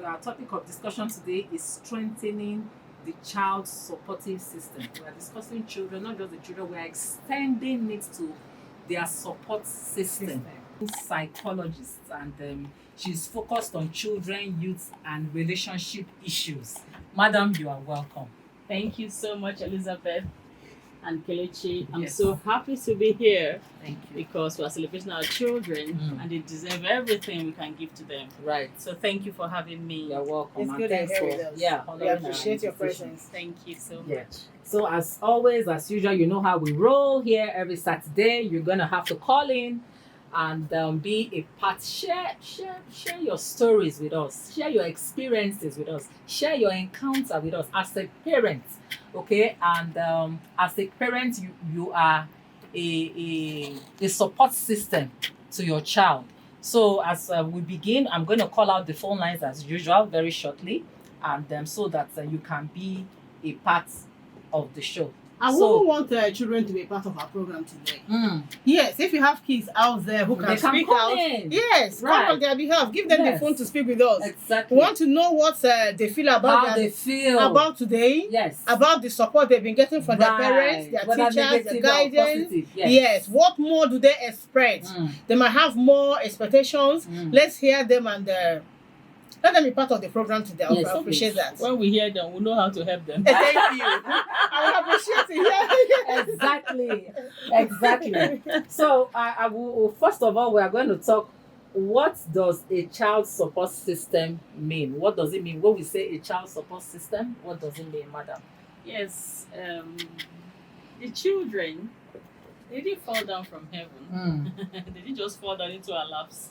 our topic of discussion today is strengthening the child supportive system. We are discussing children, not just the children, we are extending it to their support system. Psychologist, and she's focused on children, youth, and relationship issues. Madam, you are welcome. Thank you so much, Elizabeth and Kelechi. I'm Yes. so happy to be here Thank you. because we're celebrating our children and they deserve everything we can give to them. Right. So thank you for having me. You're welcome. It's and good to thanks hear for with us. yeah, We honoring our appreciate your invitation. presence. Thank you so Yeah. much. So as always, as usual, you know how we roll here every Saturday. You're gonna have to call in and be a part. Share your stories with us. Share your experiences with us. Share your encounter with us as a parent. Okay, and as a parent, you are a support system to your child. So as we begin, I'm going to call out the phone lines as usual very shortly, and so that you can be a part of the show. I So- wouldn't want children to be part of our program today. Mm. Yes, if you have kids out there who They can can speak come out, in. yes, Right. come on their behalf. Give them Yes. the phone to speak with us. Exactly. We want to know what they feel about How they feel about today, yes about the support they've been getting from their Right. parents, their Whether teachers, their negative or guidance. positive. Yes. What more do they expect? Mm. They might have more expectations. Mm. Let's hear them and let them be part of the program today. Yes, I appreciate please. that. When we hear them, we know how to help them. Thank you. I appreciate it. Exactly. So I will first of all we are going to talk. What does a child support system mean? What does it mean when we say a child support system? What does it mean, madam? Yes, the children, they didn't fall down from heaven. They didn't just fall down into our laps.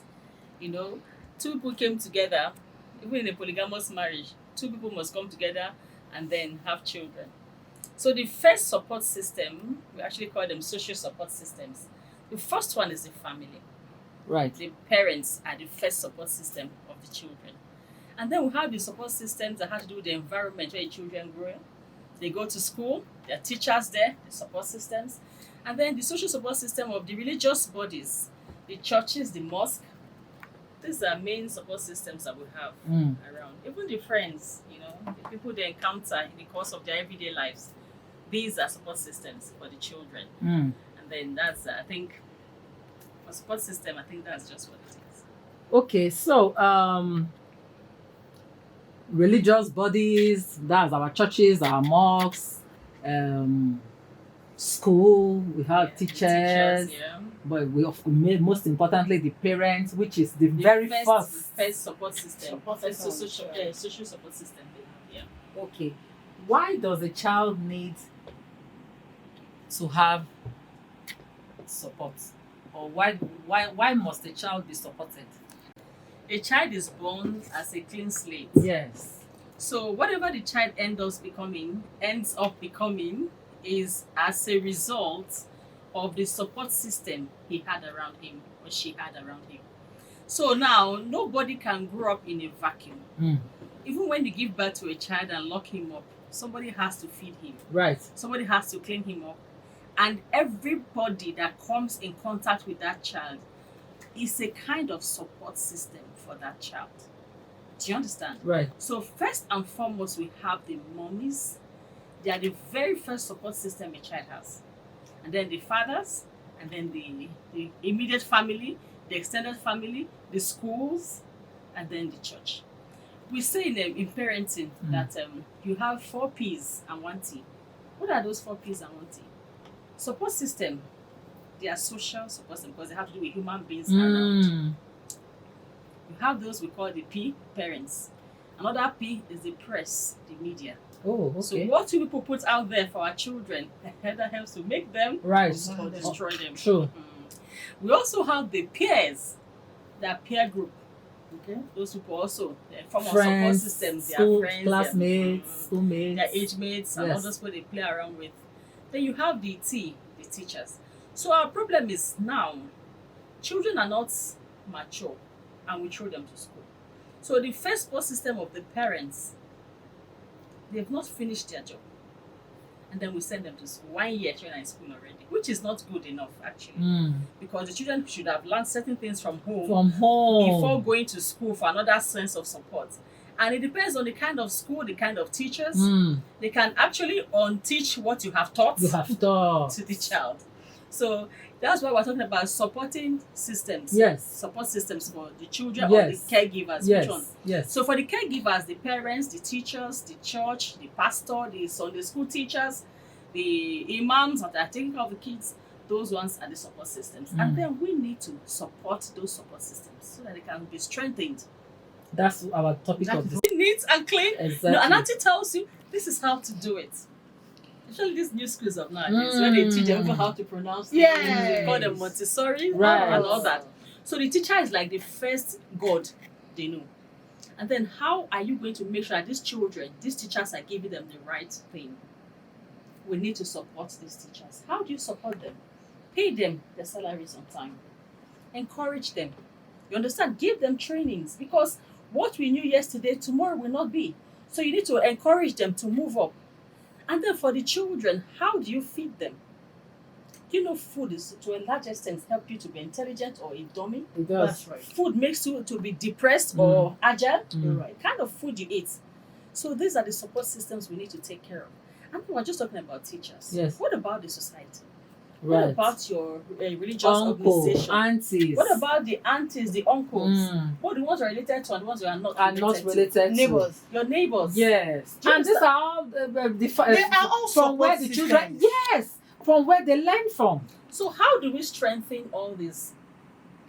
You know, two people came together, even in a polygamous marriage, two people must come together and then have children. So the first support system, we actually call them social support systems. The first one is the family. Right. The parents are the first support system of the children. And then we have the support systems that have to do with the environment where the children grow. They go to school, there are teachers there, the support systems. And then the social support system of the religious bodies, the churches, the mosque. These are main support systems that we have around. Even the friends, you know, the people they encounter in the course of their everyday lives. These are support systems for the children. And then that's, I think, for support system, I think that's just what it is. Okay, so religious bodies, that's our churches, our mosques, school, we have The teachers, yeah. but most importantly the parents, which is the very first. first support system. Support First system, social, sure. social support system they have, yeah. Okay, why does a child need to have support, or why must a child be supported? A child is born as a clean slate. Yes. So whatever the child ends up becoming is as a result of the support system he had around him or she had around him. So now nobody can grow up in a vacuum. Even when you give birth to a child and lock him up, somebody has to feed him. Right. Somebody has to clean him up. And everybody that comes in contact with that child is a kind of support system for that child. Do you understand? Right. So first and foremost, we have the mommies. They are the very first support system a child has. And then the fathers, and then the immediate family, the extended family, the schools, and then the church. We say in parenting that you have 4 P's and 1 T. What are those 4 P's and 1 T? Support system, they are social support system because they have to do with human beings around. You have those we call the P, parents. Another P is the press, the media. Oh, okay. So what do people put out there for our children that helps to make them Right. or destroy them? True. We also have the peers, that peer group. Okay, those people also they form of support Friends, systems. Their school, friends, classmates, schoolmates. their age mates, and Yes. others people they play around with. Then you have the T, the teachers. So our problem is now, children are not mature, and we throw them to school. So the first support system of the parents, they've not finished their job. And then we send them to school. 1 year children are in school already, which is not good enough actually. Because the children should have learned certain things from home From home. before going to school for another sense of support. And it depends on the kind of school, the kind of teachers. Mm. They can actually unteach what you have taught You have thought. to the child. So that's why we're talking about supporting systems. Yes. Support systems for the children Yes. or the caregivers. Yes. Which one? Yes. So for the caregivers, the parents, the teachers, the church, the pastor, the Sunday school teachers, the imams that are taking care of the kids, those ones are the support systems. Mm. And then we need to support those support systems so that they can be strengthened. That's our topic That of is this. Neat and clean. Exactly. No, and auntie tells you this is how to do it. Especially these new schools of nowadays, where they teach them how to pronounce things. They call them Montessori Right. and all that. So the teacher is like the first God they know. And then how are you going to make sure that these children, these teachers are giving them the right thing? We need to support these teachers. How do you support them? Pay them their salaries on time. Encourage them. You understand? Give them trainings, because what we knew yesterday, tomorrow will not be. So you need to encourage them to move up. And then for the children, how do you feed them? You know, food is to a large extent help you to be intelligent or a dummy. It does. That's right. Food makes you to be depressed or agile. Mm. Right. The kind of food you eat. So these are the support systems we need to take care of. And we're just talking about teachers. Yes. What about the society? Right. What about your religious Uncle, organization? aunties. What about the aunties, the uncles? Mm. What the ones you're related to and the ones you are not Are not to? related to. Neighbors. Your neighbors. Yes. Do you And these understand? are all They are all from where support the children. systems. Yes. From where they learn from. So how do we strengthen all this?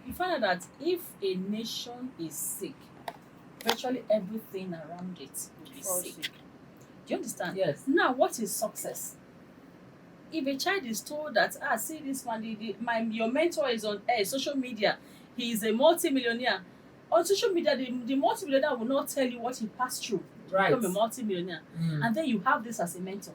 You find out that if a nation is sick, virtually everything around it will be Fall sick. sick. Do you understand? Yes. Now, what is success? If a child is told that, see this man, your mentor is on social media, he is a multi-millionaire. On social media, the multi-millionaire will not tell you what he passed through to Right. become a multi-millionaire. Mm. And then you have this as a mentor.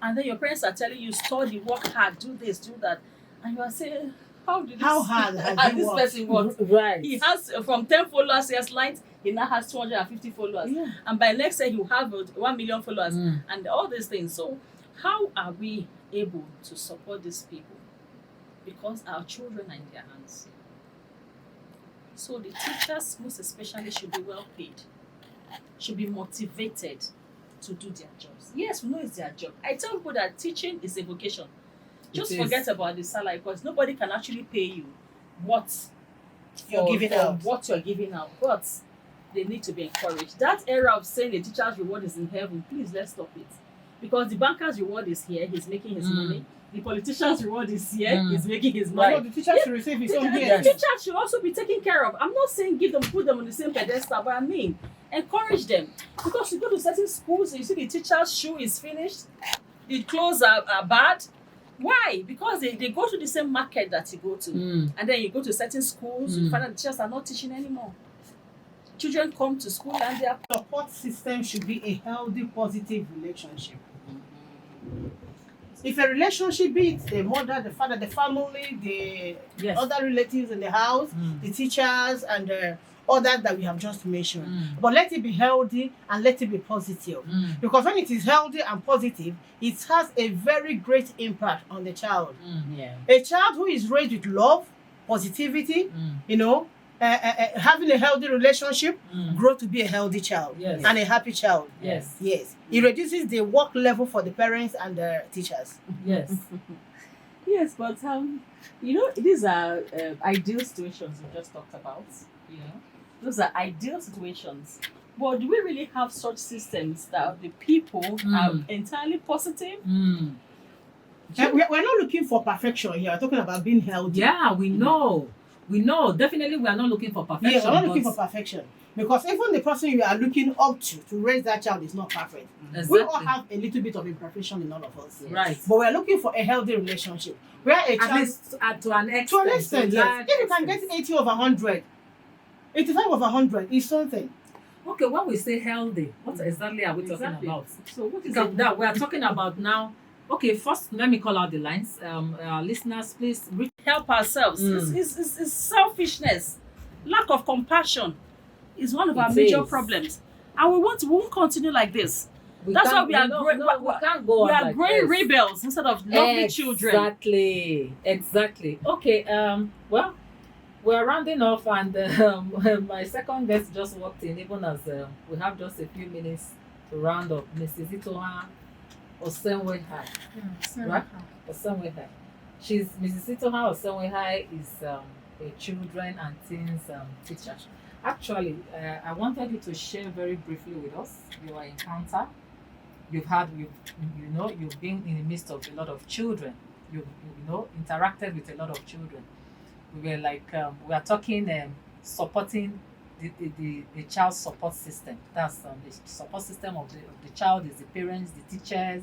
And then your parents are telling you, study, work hard, do this, do that. And you are saying, how hard has has he this worked? person worked? Right. He has from 10 followers years light, he now has 250 followers. Yeah. And by next year, he will have 1 million followers Mm. and all these things. So, how are we able to support these people? Because our children are in their hands. So, the teachers, most especially, should be well paid, should be motivated to do their jobs. Yes, we know it's their job. I tell people that teaching is a vocation. Just It is. forget about the salary, because nobody can actually pay you what You're giving out. what you're giving out. But they need to be encouraged. That era of saying the teacher's reward is in heaven, please let's stop it. Because the banker's reward is here, he's making his money. The politician's reward is here, he's making his money. No, the teacher should receive his own The here. teacher should also be taken care of. I'm not saying put them on the same pedestal, but I mean encourage them. Because you go to certain schools, you see the teacher's shoe is finished, the clothes are bad. Why? Because they go to the same market that you go to. Mm. And then you go to certain schools, you Mm. find out the teachers are not teaching anymore. Children come to school and they are Support system should be a healthy, positive relationship. If a relationship, be it the mother, the father, the family, the Yes. other relatives in the house, Mm. the teachers, and the others that we have just mentioned. Mm. But let it be healthy and let it be positive. Mm. Because when it is healthy and positive, it has a very great impact on the child. Mm. Yeah. A child who is raised with love, positivity, Mm. having a healthy relationship, Mm. grow to be a healthy child Yes. and a happy child. Yes. Yes, it reduces the work level for the parents and the teachers. Yes. yes, but these are ideal situations we just talked about. You know, those are ideal situations. But do we really have such systems that the people are entirely positive? Mm. And we're not looking for perfection here. We're talking about being healthy. Yeah, we know. We know. Definitely, we are not looking for perfection. Yeah, we're not looking but- for perfection. Because even the person you are looking up to raise that child is not perfect. Exactly. We all have a little bit of imperfection in all of us. Right. But we're looking for a healthy relationship. Where a At child, least to an extent. to an extent, a yes. large If you can extent. get 80 over 100, 85 over 100 is something. Okay, when we say healthy, what exactly are we talking Exactly. about? So what is Because it? that we are talking about now. Okay, first let me call out the lines. Listeners, please reach. Help ourselves. Mm. It's selfishness, lack of compassion is one of our It major is. problems. And we won't continue like this. That's can't- why we are no, growing- no, we can't go We on are like growing this. rebels instead of lovely children. Exactly. Okay. Well, we're rounding off, and my second guest just walked in, even as we have just a few minutes to round up. Mrs. Itoha Osenwehai, right? Osenwehai. She's Mrs. Itoha Osenwehai is a children and teens teacher. Actually, I wanted you to share very briefly with us your encounter. You've been in the midst of a lot of children. You interacted with a lot of children. We were like we are talking supporting the child support system. That's the support system of the child is the parents, the teachers,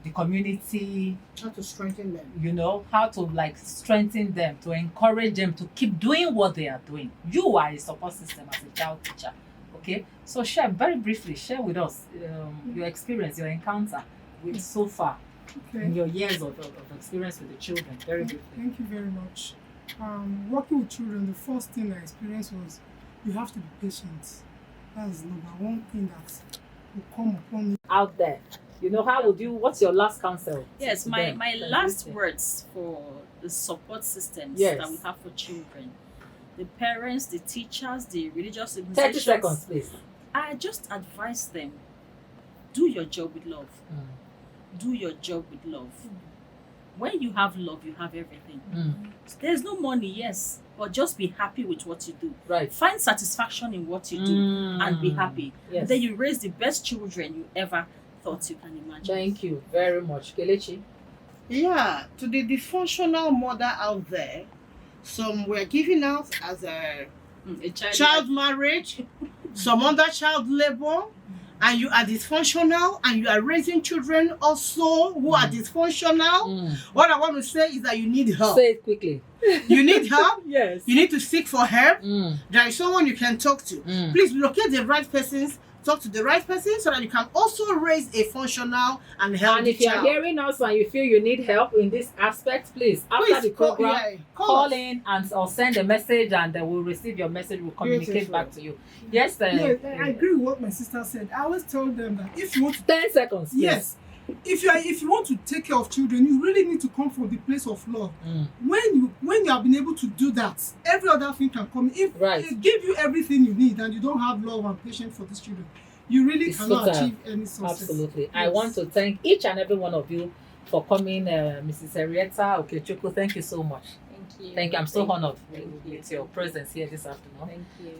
the community. How to strengthen them. How to like strengthen them, to encourage them to keep doing what they are doing. You are a support system as a child teacher. Okay, so share very briefly, share with us your experience, your encounter with so far Okay. in your years of experience with the children. Very briefly. Thank you very much. Working with children, the first thing I experienced was you have to be patient. That's number one thing that will come upon you. Out there, what's your last counsel? Yes, to my them? last words for the support systems Yes. that we have for children, the parents, the teachers, the religious 30 organizations. seconds, please. I just advise them, do your job with love. Do your job with love. When you have love, you have everything. There's no money, yes, but just be happy with what you do. Right. Find satisfaction in what you do and be happy. Yes. Then you raise the best children you ever thought you can imagine. Thank you very much, Kelechi. Yeah, to the dysfunctional mother out there, some were given out as a A child marriage, some under child labor, and you are dysfunctional and you are raising children also who are dysfunctional. What I want to say is that you need help. Say it quickly. You need help. Yes. You need to seek for help. There is someone you can talk to. Please locate the right persons, talk to the right person so that you can also raise a functional and And healthy if you're child. hearing us and you feel you need help in this aspect, please, after the program, call us. in or send a message, and we'll receive your message. We'll communicate Beautiful. back to you. Yes, Yeah, I agree with what my sister said. I always tell them that if you want to 10 seconds, please. yes, if you want to take care of children, you really need to come from the place of love. When you have been able to do that, every other thing can come. If Right. it give you everything you need and you don't have love and patience for these children, you really It's cannot total. achieve any success. Absolutely. I Yes. want to thank each and every one of you for coming, Mrs. Henrietta Okechukwu. Thank you so much. Thank you. Thank you. I'm so honored Thank you. with your presence here this afternoon. Thank you.